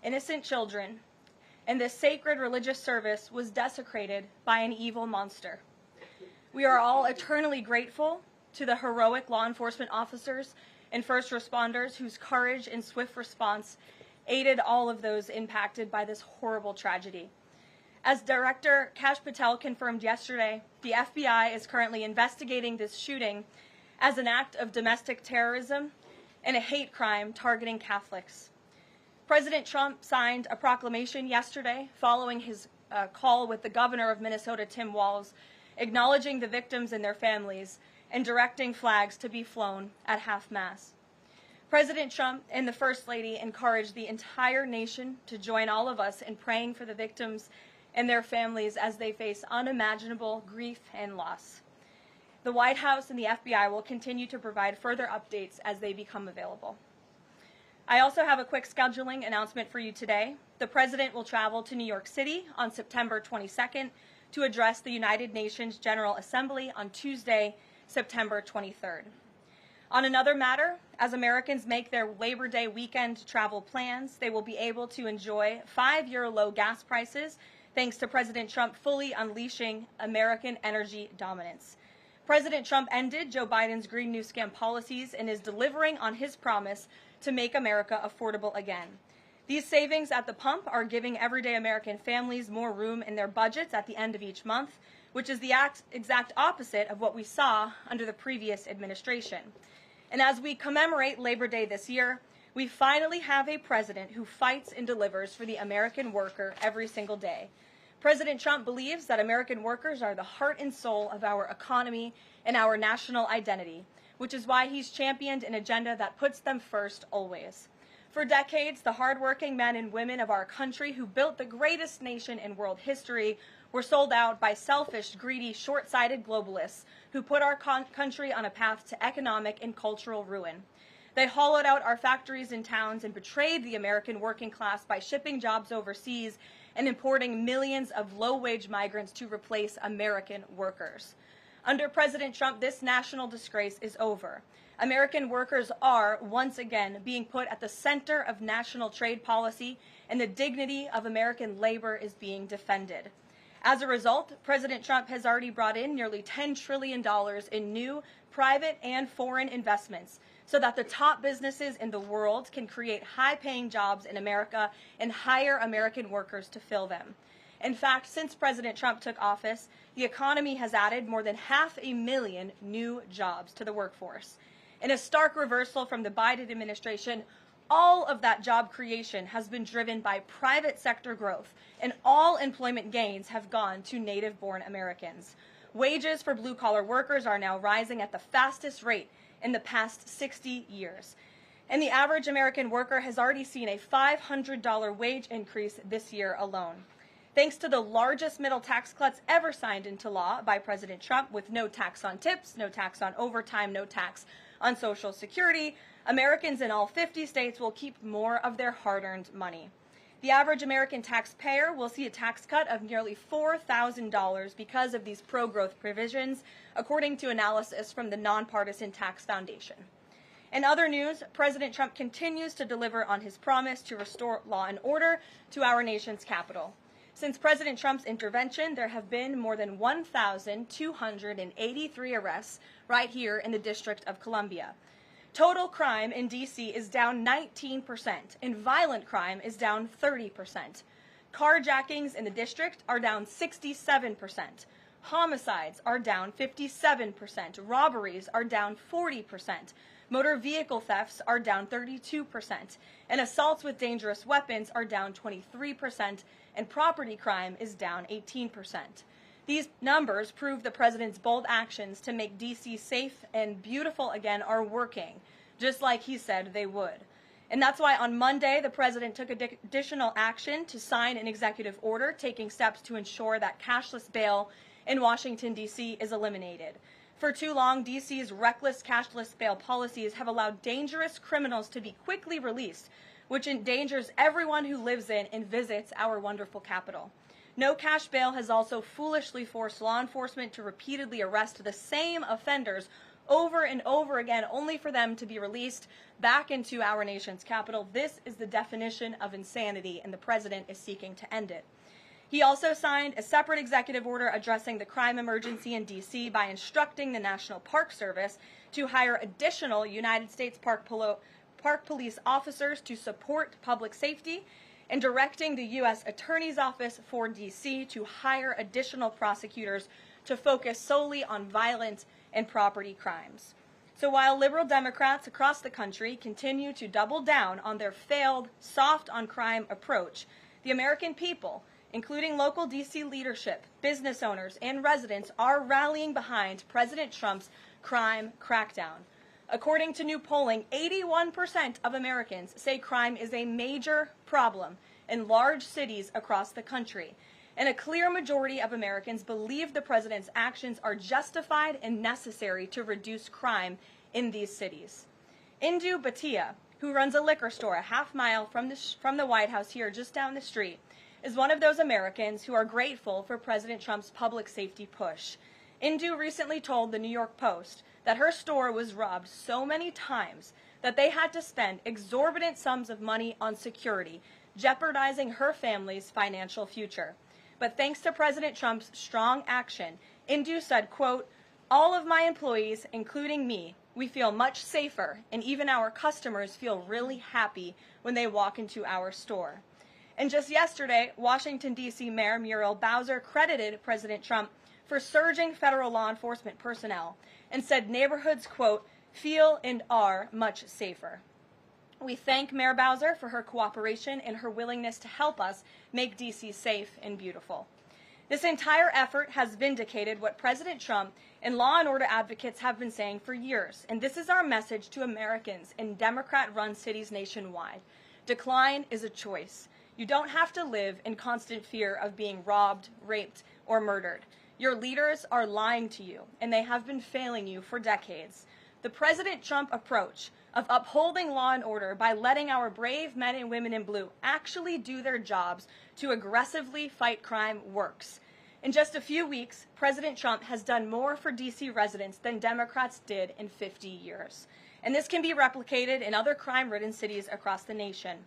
innocent children, and this sacred religious service was desecrated by an evil monster. We are all eternally grateful to the heroic law enforcement officers and first responders whose courage and swift response aided all of those impacted by this horrible tragedy. As Director Kash Patel confirmed yesterday, the FBI is currently investigating this shooting as an act of domestic terrorism and a hate crime targeting Catholics. President Trump signed a proclamation yesterday following his call with the governor of Minnesota, Tim Walz, acknowledging the victims and their families and directing flags to be flown at half-mast. President Trump and the First Lady encouraged the entire nation to join all of us in praying for the victims and their families as they face unimaginable grief and loss. The White House and the FBI will continue to provide further updates as they become available. I also have a quick scheduling announcement for you today. The President will travel to New York City on September 22nd to address the United Nations General Assembly on Tuesday, September 23rd. On another matter, as Americans make their Labor Day weekend travel plans, they will be able to enjoy 5-year low gas prices thanks to President Trump fully unleashing American energy dominance. President Trump ended Joe Biden's Green New Scam policies and is delivering on his promise to make America affordable again. These savings at the pump are giving everyday American families more room in their budgets at the end of each month, which is the exact opposite of what we saw under the previous administration. And as we commemorate Labor Day this year, we finally have a president who fights and delivers for the American worker every single day. President Trump believes that American workers are the heart and soul of our economy and our national identity, which is why he's championed an agenda that puts them first always. For decades, the hardworking men and women of our country who built the greatest nation in world history were sold out by selfish, greedy, short-sighted globalists who put our country on a path to economic and cultural ruin. They hollowed out our factories and towns and betrayed the American working class by shipping jobs overseas and importing millions of low-wage migrants to replace American workers. Under President Trump, this national disgrace is over. American workers are, once again, being put at the center of national trade policy, and the dignity of American labor is being defended. As a result, President Trump has already brought in nearly $10 trillion in new private and foreign investments so that the top businesses in the world can create high-paying jobs in America and hire American workers to fill them. In fact, since President Trump took office, the economy has added more than 500,000 new jobs to the workforce. In a stark reversal from the Biden administration, all of that job creation has been driven by private sector growth, and all employment gains have gone to native-born Americans. Wages for blue-collar workers are now rising at the fastest rate in the past 60 years. And the average American worker has already seen a $500 wage increase this year alone. Thanks to the largest middle tax cuts ever signed into law by President Trump, with no tax on tips, no tax on overtime, no tax on Social Security, Americans in all 50 states will keep more of their hard-earned money. The average American taxpayer will see a tax cut of nearly $4,000 because of these pro-growth provisions, according to analysis from the Nonpartisan Tax Foundation. In other news, President Trump continues to deliver on his promise to restore law and order to our nation's capital. Since President Trump's intervention, there have been more than 1,283 arrests right here in the District of Columbia. Total crime in D.C. is down 19%, and violent crime is down 30%. Carjackings in the district are down 67%. Homicides are down 57%. Robberies are down 40%. Motor vehicle thefts are down 32%. And assaults with dangerous weapons are down 23%. And property crime is down 18%. These numbers prove the president's bold actions to make D.C. safe and beautiful again are working, just like he said they would. And that's why on Monday, the president took additional action to sign an executive order taking steps to ensure that cashless bail in Washington, D.C. is eliminated. For too long, D.C.'s reckless cashless bail policies have allowed dangerous criminals to be quickly released, which endangers everyone who lives in and visits our wonderful capital. No cash bail has also foolishly forced law enforcement to repeatedly arrest the same offenders over and over again, only for them to be released back into our nation's capital. This is the definition of insanity, and the president is seeking to end it. He also signed a separate executive order addressing the crime emergency in D.C. by instructing the National Park Service to hire additional United States Park Police officers to support public safety, and directing the U.S. Attorney's Office for D.C. to hire additional prosecutors to focus solely on violent and property crimes. So while liberal Democrats across the country continue to double down on their failed soft-on-crime approach, the American people, including local D.C. leadership, business owners, and residents, are rallying behind President Trump's crime crackdown. According to new polling, 81% of Americans say crime is a major problem in large cities across the country. And a clear majority of Americans believe the president's actions are justified and necessary to reduce crime in these cities. Indu Bhatia, who runs a liquor store a half-mile from the White House here just down the street, is one of those Americans who are grateful for President Trump's public safety push. Indu recently told the New York Post that her store was robbed so many times that they had to spend exorbitant sums of money on security, jeopardizing her family's financial future. But thanks to President Trump's strong action, Indu said, quote, "All of my employees, including me, we feel much safer, and even our customers feel really happy when they walk into our store." And just yesterday, Washington, D.C. Mayor Muriel Bowser credited President Trump for surging federal law enforcement personnel and said neighborhoods, quote, "feel and are much safer." We thank Mayor Bowser for her cooperation and her willingness to help us make D.C. safe and beautiful. This entire effort has vindicated what President Trump and law and order advocates have been saying for years, and this is our message to Americans in Democrat-run cities nationwide. Decline is a choice. You don't have to live in constant fear of being robbed, raped, or murdered. Your leaders are lying to you, and they have been failing you for decades. The President Trump approach of upholding law and order by letting our brave men and women in blue actually do their jobs to aggressively fight crime works. In just a few weeks, President Trump has done more for D.C. residents than Democrats did in 50 years. And this can be replicated in other crime-ridden cities across the nation.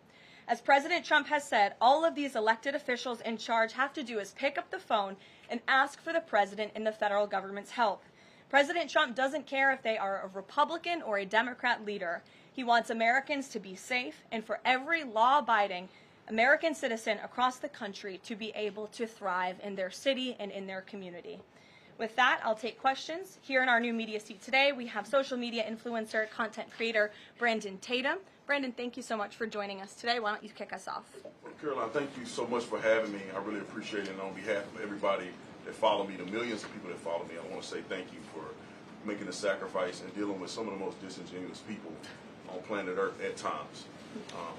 As President Trump has said, all of these elected officials in charge have to do is pick up the phone and ask for the president and the federal government's help. President Trump doesn't care if they are a Republican or a Democrat leader. He wants Americans to be safe and for every law-abiding American citizen across the country to be able to thrive in their city and in their community. With that, I'll take questions. Here in our new media seat today, we have social media influencer, content creator, Brandon Tatum. Brandon, thank you so much for joining us today. Why don't you kick us off? Well, Karoline, thank you so much for having me. I really appreciate it. And on behalf of everybody that follow me, the millions of people that follow me, I want to say thank you for making the sacrifice and dealing with some of the most disingenuous people on planet Earth at times.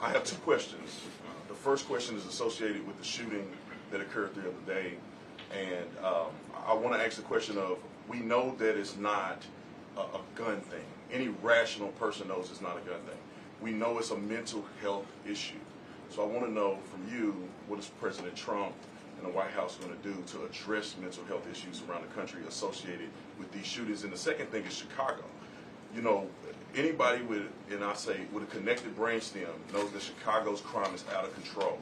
I have two questions. The first question is associated with the shooting that occurred the other day. And I want to ask the question of, we know that it's not a gun thing. Any rational person knows it's not a gun thing. We know it's a mental health issue. So I want to know from you, what is President Trump and the White House going to do to address mental health issues around the country associated with these shootings? And the second thing is Chicago. You know, anybody with, and I say, with a connected brainstem knows that Chicago's crime is out of control.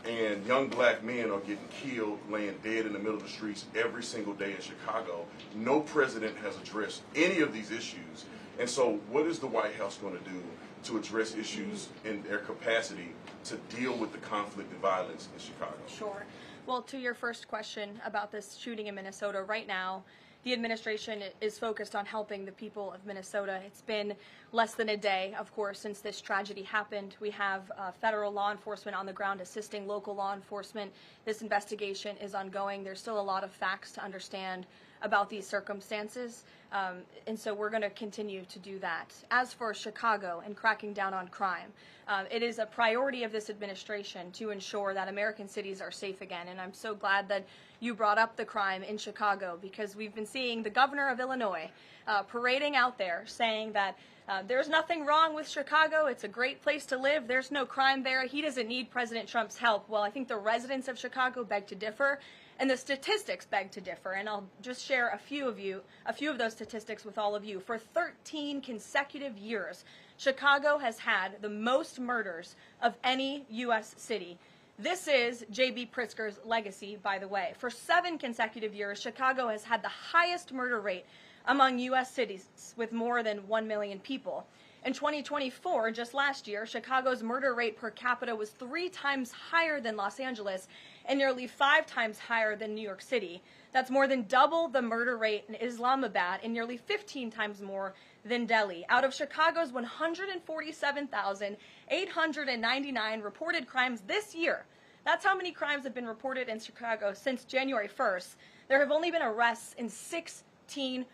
And young black men are getting killed, laying dead in the middle of the streets every single day in Chicago. No president has addressed any of these issues. And so what is the White House going to do to address issues in their capacity to deal with the conflict and violence in Chicago? Sure. Well, to your first question about this shooting in Minnesota, right now, the administration is focused on helping the people of Minnesota. It's been less than a day, of course, since this tragedy happened. We have federal law enforcement on the ground assisting local law enforcement. This investigation is ongoing. There's still a lot of facts to understand about these circumstances, and so we're going to continue to do that. As for Chicago and cracking down on crime, it is a priority of this administration to ensure that American cities are safe again, and I'm so glad that you brought up the crime in Chicago, because we've been seeing the governor of Illinois parading out there saying that there's nothing wrong with Chicago. It's a great place to live. There's no crime there. He doesn't need President Trump's help. Well, I think the residents of Chicago beg to differ, and the statistics beg to differ. And I'll just share a few of those statistics with all of you. For 13 consecutive years, Chicago has had the most murders of any U.S. city. This is J.B. Pritzker's legacy, by the way. For 7 consecutive years, Chicago has had the highest murder rate among U.S. cities with more than 1 million people. In 2024, just last year, Chicago's murder rate per capita was 3 times higher than Los Angeles and nearly 5 times higher than New York City. That's more than double the murder rate in Islamabad and nearly 15 times more than Delhi. Out of Chicago's 147,899 reported crimes this year, that's how many crimes have been reported in Chicago since January 1st. There have only been arrests in 16%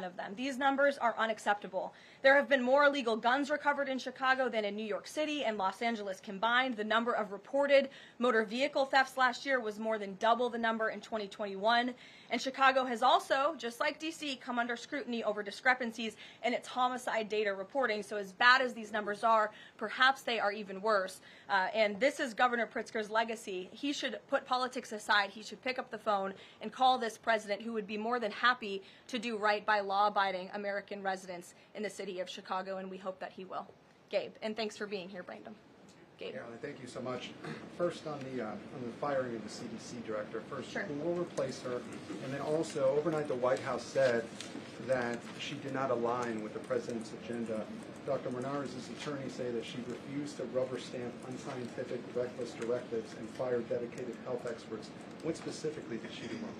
of them. These numbers are unacceptable. There have been more illegal guns recovered in Chicago than in New York City and Los Angeles combined. The number of reported motor vehicle thefts last year was more than double the number in 2021. And Chicago has also, just like D.C., come under scrutiny over discrepancies in its homicide data reporting. So as bad as these numbers are, perhaps they are even worse. And this is Governor Pritzker's legacy. He should put politics aside. He should pick up the phone and call this president, who would be more than happy to do right by law-abiding American residents in the city of Chicago, and we hope that he will. Gabe, and thanks for being here, Brandon. Gabe. Karoline, thank you so much. First, on the firing of the CDC director, first, Sure. who will replace her? And then also, overnight, the White House said that she did not align with the president's agenda. Dr. Monarez's attorneys say that she refused to rubber stamp unscientific, reckless directives and fire dedicated health experts. What specifically did she do wrong?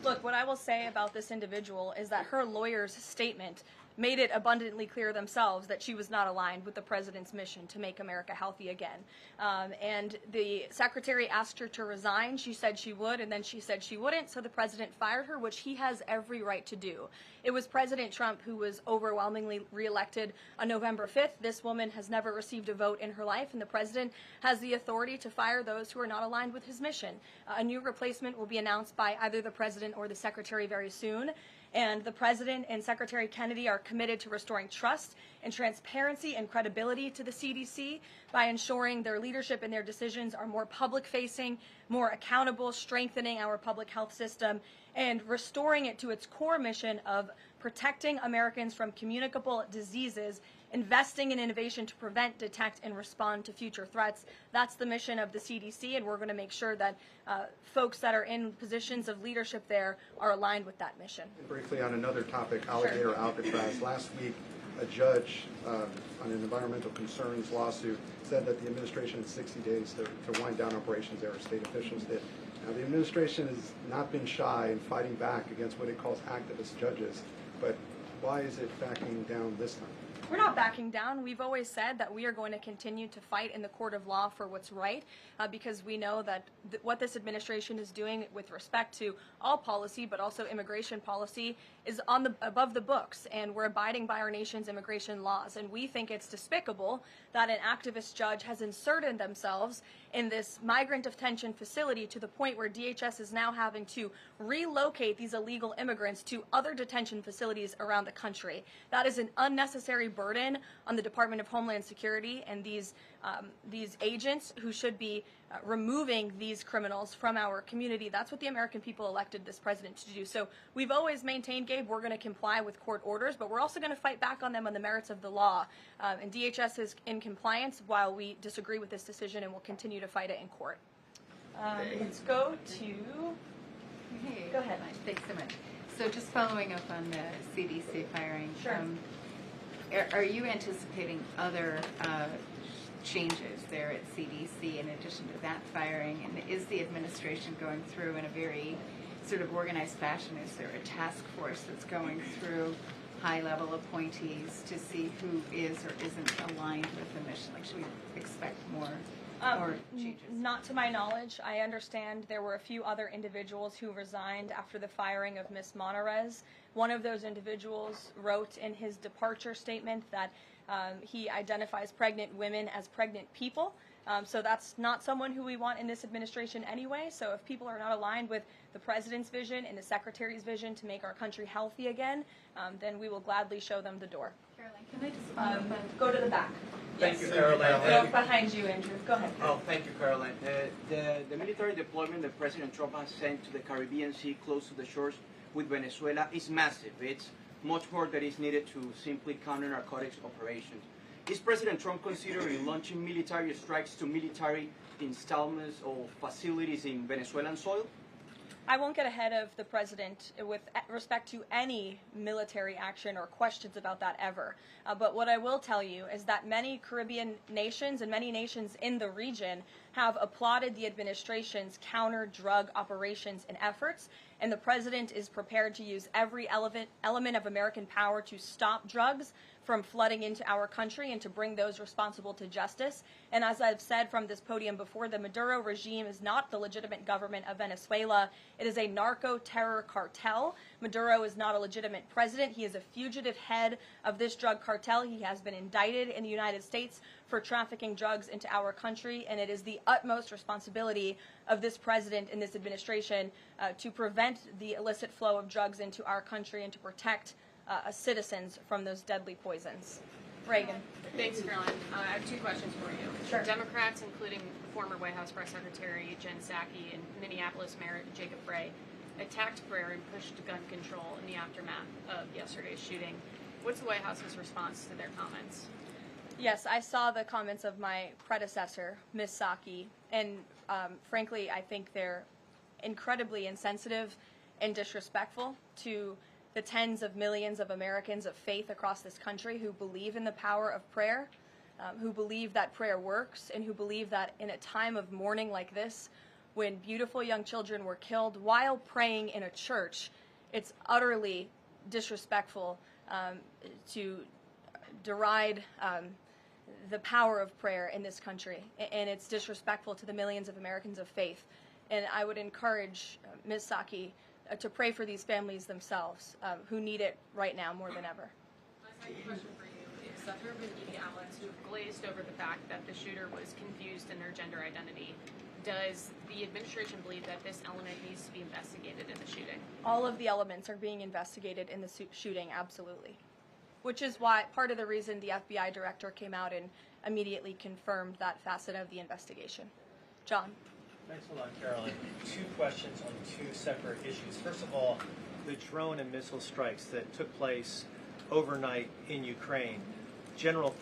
Look, what I will say about this individual is that her lawyer's statement made it abundantly clear themselves that she was not aligned with the president's mission to make America healthy again. And the secretary asked her to resign. She said she would, and then she said she wouldn't, so the president fired her, which he has every right to do. It was President Trump who was overwhelmingly reelected on November 5th. This woman has never received a vote in her life, and the president has the authority to fire those who are not aligned with his mission. A new replacement will be announced by either the president or the secretary very soon. And the president and Secretary Kennedy are committed to restoring trust and transparency and credibility to the CDC by ensuring their leadership and their decisions are more public-facing, more accountable, strengthening our public health system, and restoring it to its core mission of protecting Americans from communicable diseases, investing in innovation to prevent, detect, and respond to future threats. That's the mission of the CDC, and we're going to make sure that folks that are in positions of leadership there are aligned with that mission. And briefly on another topic, alligator Alcatraz. Last week, a judge on an environmental concerns lawsuit said that the administration had 60 days to wind down operations there, state officials did. Now, the administration has not been shy in fighting back against what it calls activist judges, but why is it backing down this time? We're not backing down. We've always said that we are going to continue to fight in the court of law for what's right, because we know that what this administration is doing with respect to all policy, but also immigration policy, is above the books, and we're abiding by our nation's immigration laws. And we think it's despicable that an activist judge has inserted themselves in this migrant detention facility to the point where DHS is now having to relocate these illegal immigrants to other detention facilities around the country. That is an unnecessary burden on the Department of Homeland Security and these agents who should be removing these criminals from our community. That's what the American people elected this president to do. So we've always maintained, Gabe, we're going to comply with court orders, but we're also going to fight back on them on the merits of the law. And DHS is in compliance while we disagree with this decision, and we'll continue to fight it in court. Let's go to... Hey, Go ahead. Thanks so much. So just following up on the CDC firing, Sure. Are you anticipating other changes there at CDC in addition to that firing? And is the administration going through in a very sort of organized fashion? Is there a task force that's going through high-level appointees to see who is or isn't aligned with the mission? Like, should we expect more changes? Not to my knowledge. I understand there were a few other individuals who resigned after the firing of Ms. Monarez. One of those individuals wrote in his departure statement that he identifies pregnant women as pregnant people. So that's not someone who we want in this administration anyway. So if people are not aligned with the president's vision and the secretary's vision to make our country healthy again, then we will gladly show them the door. Karoline, can I just follow up on... Go to the back. Thank Yes. you, Karoline. Go behind you, Andrew. Go ahead. Oh, thank you, Karoline. The military deployment that President Trump has sent to the Caribbean Sea close to the shores with Venezuela is massive. It's much more that is needed to simply counter narcotics operations. Is President Trump considering launching military strikes to military installments or facilities in Venezuelan soil? I won't get ahead of the president with respect to any military action or questions about that ever. But what I will tell you is that many Caribbean nations and many nations in the region have applauded the administration's counter-drug operations and efforts, and the president is prepared to use every element of American power to stop drugs from flooding into our country and to bring those responsible to justice. And as I've said from this podium before, the Maduro regime is not the legitimate government of Venezuela. It is a narco-terror cartel. Maduro is not a legitimate president. He is a fugitive head of this drug cartel. He has been indicted in the United States for trafficking drugs into our country, and it is the utmost responsibility of this president and this administration to prevent the illicit flow of drugs into our country and to protect citizens from those deadly poisons. Reagan. Thanks, Karoline. I have two questions for you. Sure. Democrats, including former White House Press Secretary Jen Psaki and Minneapolis Mayor Jacob Frey, attacked prayer and pushed gun control in the aftermath of yesterday's shooting. What's the White House's response to their comments? Yes, I saw the comments of my predecessor, Ms. Psaki, and frankly, I think they're incredibly insensitive and disrespectful to the tens of millions of Americans of faith across this country who believe in the power of prayer, who believe that prayer works, and who believe that in a time of mourning like this, when beautiful young children were killed while praying in a church, it's utterly disrespectful to deride the power of prayer in this country, and it's disrespectful to the millions of Americans of faith. And I would encourage Ms. Psaki to pray for these families themselves, who need it right now more than ever. My second question for you is that there have been media outlets who have glazed over the fact that the shooter was confused in their gender identity. Does the administration believe that this element needs to be investigated in the shooting? All of the elements are being investigated in the shooting, absolutely. Which is why part of the reason the FBI director came out and immediately confirmed that facet of the investigation. John. Thanks a lot, Karoline. Two questions on two separate issues. First of all, the drone and missile strikes that took place overnight in Ukraine. General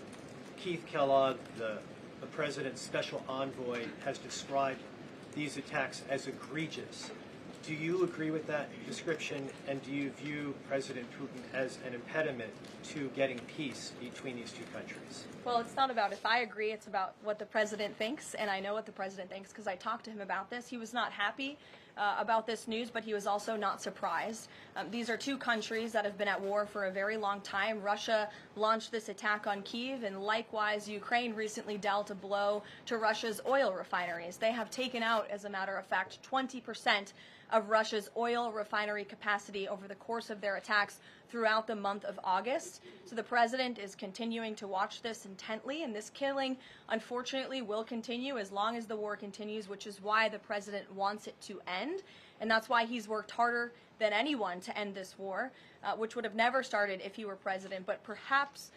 Keith Kellogg, the president's special envoy, has described these attacks as egregious. Do you agree with that description, and do you view President Putin as an impediment to getting peace between these two countries? Well, it's not about if I agree, it's about what the president thinks, and I know what the president thinks because I talked to him about this. He was not happy about this news, but he was also not surprised. These are two countries that have been at war for a very long time. Russia launched this attack on Kyiv, and likewise, Ukraine recently dealt a blow to Russia's oil refineries. They have taken out, as a matter of fact, 20% of Russia's oil refinery capacity over the course of their attacks throughout the month of August. So the president is continuing to watch this intently, and this killing, unfortunately, will continue as long as the war continues, which is why the president wants it to end. And that's why he's worked harder than anyone to end this war, which would have never started if he were president. But perhaps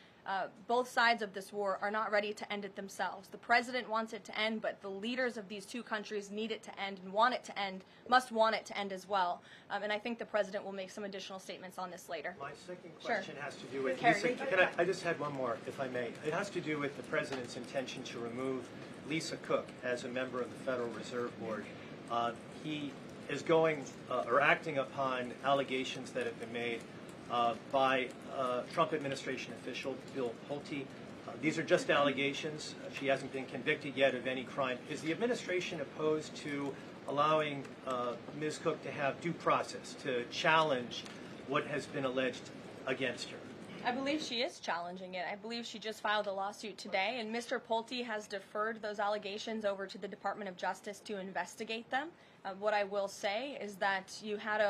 both sides of this war are not ready to end it themselves. The president wants it to end, but the leaders of these two countries need it to end and want it to end, must want it to end as well. And I think the president will make some additional statements on this later. My second question has to do with, Carrie. I just had one more, if I may. It has to do with the president's intention to remove Lisa Cook as a member of the Federal Reserve Board. He is going or acting upon allegations that have been made by Trump administration official Bill Pulte. These are just allegations. She hasn't been convicted yet of any crime. Is the administration opposed to allowing Ms. Cook to have due process, to challenge what has been alleged against her? I believe she is challenging it. I believe she just filed a lawsuit today, and Mr. Pulte has deferred those allegations over to the Department of Justice to investigate them. What I will say is that you had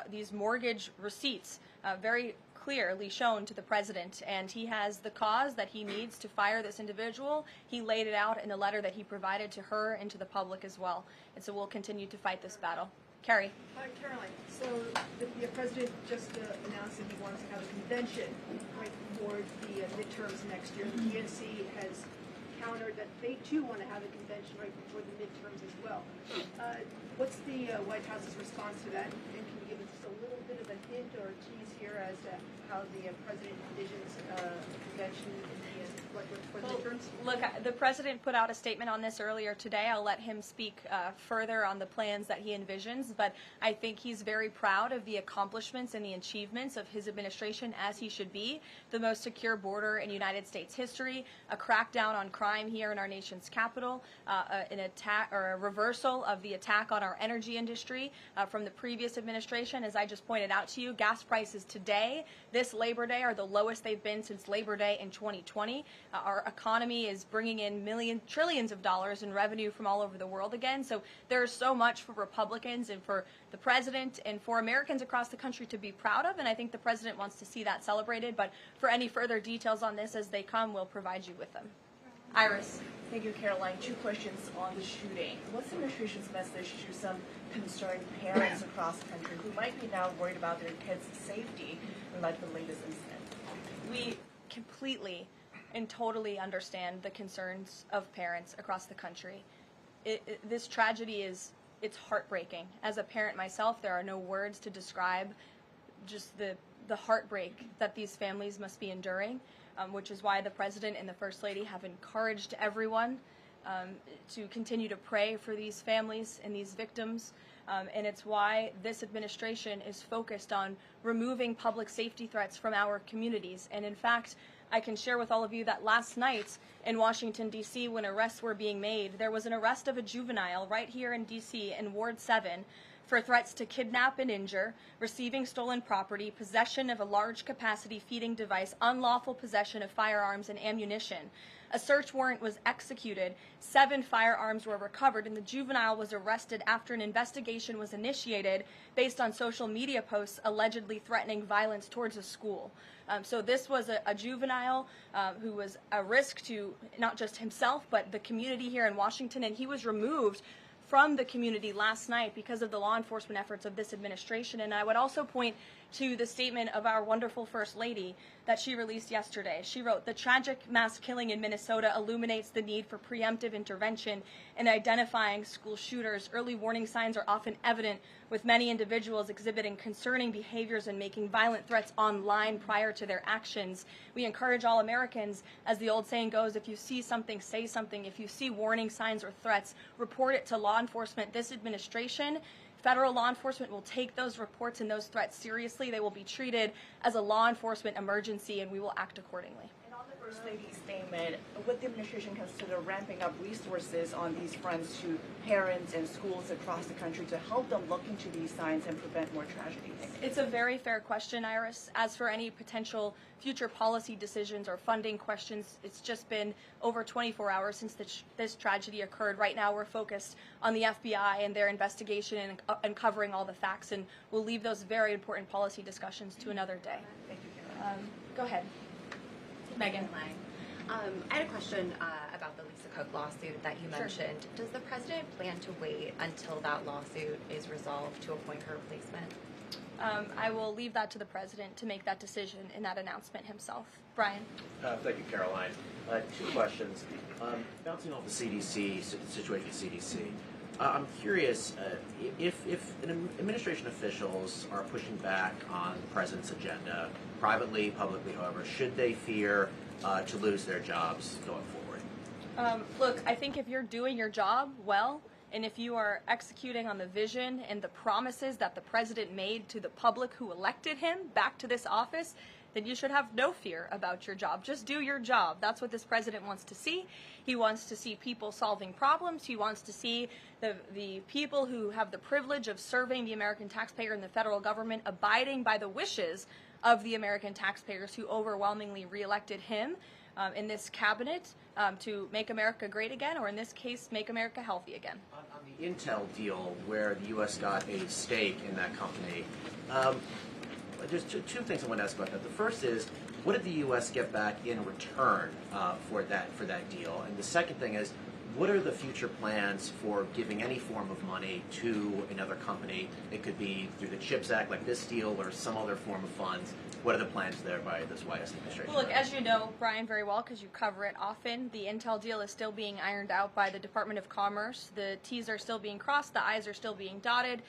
these mortgage receipts very clearly shown to the president, and he has the cause that he needs to fire this individual. He laid it out in a letter that he provided to her and to the public as well. And so we'll continue to fight this battle. Carrie. Hi, Caroline. So the president just announced that he wants to have a convention right before the midterms next year. The DNC has countered that they too want to have a convention right before the midterms as well. What's the White House's response to that? And can you give us a little bit of a hint or a tease here as to how the president envisions a convention for the midterms? Look, the president put out a statement on this earlier today. I'll let him speak further on the plans that he envisions, but I think he's very proud of the accomplishments and the achievements of his administration, as he should be. The most secure border in United States history, a crackdown on crime here in our nation's capital, an attack or a reversal of the attack on our energy industry from the previous administration. As I just pointed out to you, gas prices today, this Labor Day, are the lowest they've been since Labor Day in 2020. Our economy is bringing in trillions of dollars in revenue from all over the world again. So there's so much for Republicans and for the president and for Americans across the country to be proud of, and I think the president wants to see that celebrated. But for any further details on this as they come, we'll provide you with them. Iris. Thank you, Caroline. 2 questions on the shooting. What's the administration's message to some concerned parents across the country who might be now worried about their kids' safety in light of the latest incident? We completely and totally understand the concerns of parents across the country. This tragedy it's heartbreaking. As a parent myself, there are no words to describe just the heartbreak that these families must be enduring, which is why the President and the First Lady have encouraged everyone to continue to pray for these families and these victims. And it's why this administration is focused on removing public safety threats from our communities. And in fact, I can share with all of you that last night in Washington, D.C., when arrests were being made, there was an arrest of a juvenile right here in D.C. in Ward 7 for threats to kidnap and injure, receiving stolen property, possession of a large capacity feeding device, unlawful possession of firearms and ammunition. A search warrant was executed, 7 firearms were recovered, and the juvenile was arrested after an investigation was initiated based on social media posts allegedly threatening violence towards a school. So this was a juvenile who was a risk to not just himself, but the community here in Washington, and he was removed from the community last night because of the law enforcement efforts of this administration. And I would also point to the statement of our wonderful First Lady that she released yesterday. She wrote, "The tragic mass killing in Minnesota illuminates the need for preemptive intervention in identifying school shooters. Early warning signs are often evident, with many individuals exhibiting concerning behaviors and making violent threats online prior to their actions. We encourage all Americans, as the old saying goes, if you see something, say something. If you see warning signs or threats, report it to law enforcement. This administration, federal law enforcement, will take those reports and those threats seriously. They will be treated as a law enforcement emergency, and we will act accordingly." And on the First Lady's statement, would the administration consider ramping up resources on these fronts to parents and schools across the country to help them look into these signs and prevent more tragedies? It's a very fair question, Iris. As for any potential future policy decisions or funding questions, it's just been over 24 hours since this tragedy occurred. Right now we're focused on the FBI and their investigation and uncovering all the facts, and we'll leave those very important policy discussions to another day. Thank you, Caroline. Go ahead. Megan. I had a question about the Lisa Cook lawsuit that you mentioned. Does the president plan to wait until that lawsuit is resolved to appoint her replacement? I will leave that to the president to make that decision in that announcement himself. Brian. Thank you, Caroline. 2 questions. Bouncing off the CDC situation, CDC. I'm curious if administration officials are pushing back on the president's agenda, privately, publicly, however, should they fear to lose their jobs going forward? Look, I think if you're doing your job well, and if you are executing on the vision and the promises that the president made to the public who elected him back to this office, then you should have no fear about your job. Just do your job. That's what this president wants to see. He wants to see people solving problems. He wants to see the people who have the privilege of serving the American taxpayer and the federal government abiding by the wishes of the American taxpayers who overwhelmingly reelected him in this cabinet to make America great again, or in this case, make America healthy again. On the Intel deal, where the U.S. got a stake in that company, there's two things I want to ask about that. The first is, what did the U.S. get back in return for that deal? And the second thing is, what are the future plans for giving any form of money to another company? It could be through the CHIPS Act, like this deal, or some other form of funds. What are the plans there by this White House administration? Well, look, as you know, Brian, very well, because you cover it often, the Intel deal is still being ironed out by the Department of Commerce. The T's are still being crossed, the I's are still being dotted.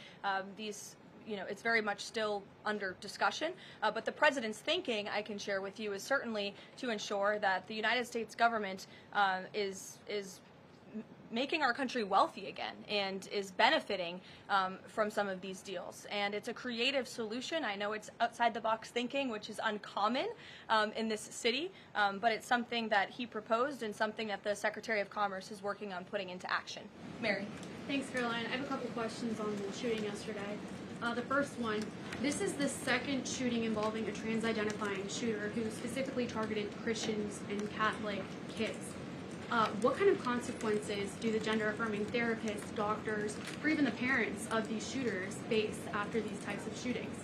It's very much still under discussion. But the president's thinking, I can share with you, is certainly to ensure that the United States government is making our country wealthy again and is benefiting from some of these deals. And it's a creative solution. I know it's outside the box thinking, which is uncommon in this city, but it's something that he proposed and something that the Secretary of Commerce is working on putting into action. Mary. Thanks, Karoline. I have a couple questions on the shooting yesterday. The first one, this is the second shooting involving a trans-identifying shooter who specifically targeted Christians and Catholic kids. What kind of consequences do the gender-affirming therapists, doctors, or even the parents of these shooters face after these types of shootings?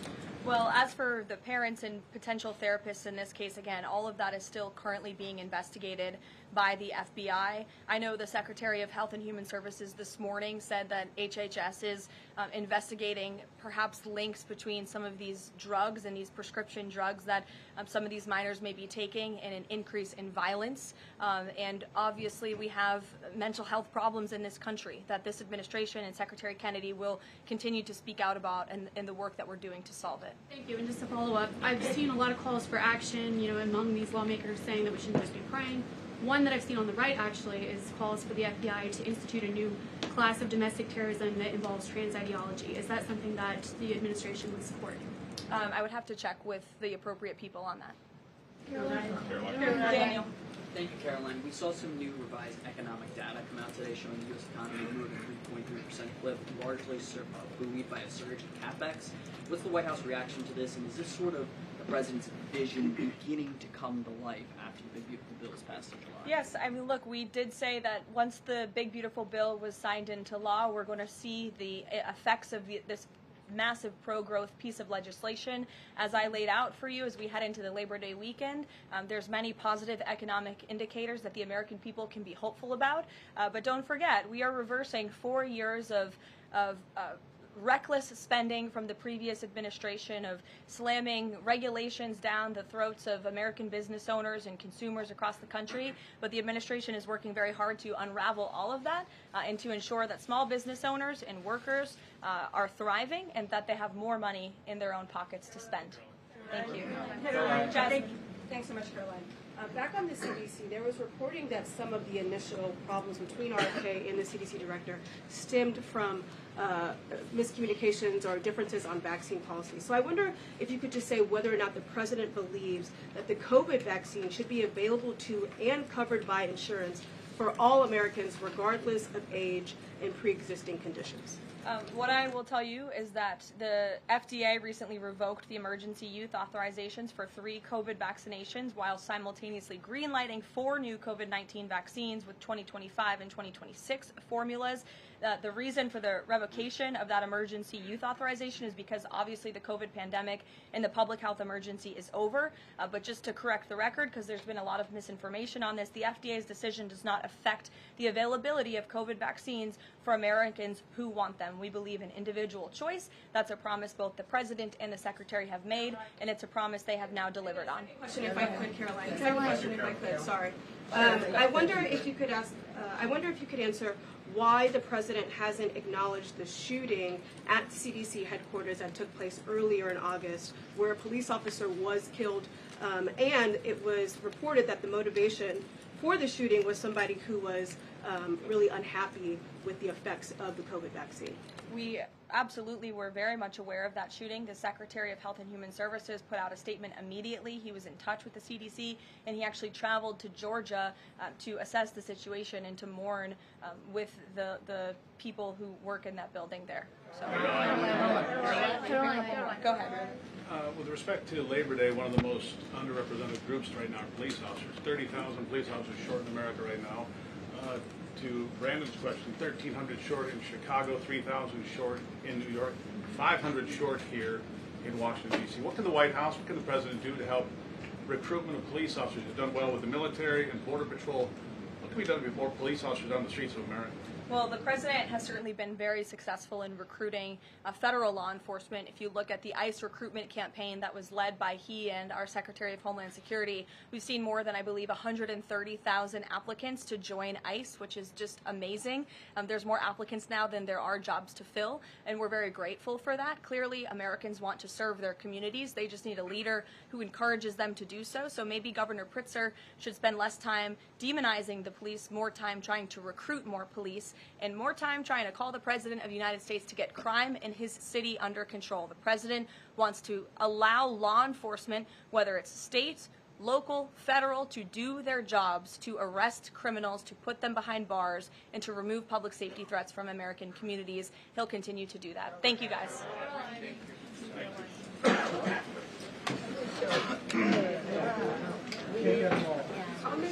Well, as for the parents and potential therapists in this case, again, all of that is still currently being investigated by the FBI. I know the Secretary of Health and Human Services this morning said that HHS is investigating perhaps links between some of these drugs and these prescription drugs that some of these minors may be taking and an increase in violence. And obviously we have mental health problems in this country that this administration and Secretary Kennedy will continue to speak out about and the work that we're doing to solve it. Thank you. And just to follow up, I've seen a lot of calls for action, among these lawmakers saying that we shouldn't just be praying. One that I've seen on the right, actually, is calls for the FBI to institute a new class of domestic terrorism that involves trans ideology. Is that something that the administration would support? I would have to check with the appropriate people on that. Daniel. Thank you, Caroline. We saw some new revised economic data come out today showing the U.S. economy grew at a 3.3% clip, largely buoyed by a surge in capex. What's the White House reaction to this, and is this sort of the president's vision beginning to come to life after the Big Beautiful Bill was passed in July? Yes, I mean, look, we did say that once the Big Beautiful Bill was signed into law, we're going to see the effects of this massive pro-growth piece of legislation. As I laid out for you as we head into the Labor Day weekend, there's many positive economic indicators that the American people can be hopeful about. But don't forget, we are reversing 4 years of reckless spending from the previous administration, of slamming regulations down the throats of American business owners and consumers across the country. But the administration is working very hard to unravel all of that and to ensure that small business owners and workers are thriving and that they have more money in their own pockets to spend. Thank you. Thanks so much, Caroline. Back on the CDC, there was reporting that some of the initial problems between RFK and the CDC director stemmed from miscommunications or differences on vaccine policy. So I wonder if you could just say whether or not the president believes that the COVID vaccine should be available to and covered by insurance for all Americans, regardless of age and pre-existing conditions. What I will tell you is that the FDA recently revoked the emergency use authorizations for 3 COVID vaccinations while simultaneously greenlighting 4 new COVID-19 vaccines with 2025 and 2026 formulas. The reason for the revocation of that emergency use authorization is because obviously the COVID pandemic and the public health emergency is over. But just to correct the record, because there's been a lot of misinformation on this, the FDA's decision does not affect the availability of COVID vaccines for Americans who want them. We believe in individual choice. That's a promise both the president and the secretary have made, and it's a promise they have now delivered on. Question, if I could, Caroline. Second question, if I could. Sorry. I wonder if you could answer why the president hasn't acknowledged the shooting at CDC headquarters that took place earlier in August, where a police officer was killed, and it was reported that the motivation for the shooting was somebody who was really unhappy with the effects of the COVID vaccine. We absolutely were very much aware of that shooting. The Secretary of Health and Human Services put out a statement immediately. He was in touch with the CDC, and he actually traveled to Georgia to assess the situation and to mourn with the people who work in that building there. So, go ahead. With respect to Labor Day, one of the most underrepresented groups right now are police officers. 30,000 police officers short in America right now. To Brandon's question, 1,300 short in Chicago, 3,000 short in New York, 500 short here in Washington, D.C. What can the White House, what can the President do to help recruitment of police officers? He's done well with the military and Border Patrol can be done to get more police officers on the streets of America? Well, the president has certainly been very successful in recruiting federal law enforcement. If you look at the ICE recruitment campaign that was led by he and our Secretary of Homeland Security, we've seen more than, I believe, 130,000 applicants to join ICE, which is just amazing. There's more applicants now than there are jobs to fill, and we're very grateful for that. Clearly, Americans want to serve their communities. They just need a leader who encourages them to do so. So maybe Governor Pritzker should spend less time demonizing the police, more time trying to recruit more police, and more time trying to call the President of the United States to get crime in his city under control. The President wants to allow law enforcement, whether it's state, local, federal, to do their jobs, to arrest criminals, to put them behind bars, and to remove public safety threats from American communities. He'll continue to do that. Thank you, guys. How many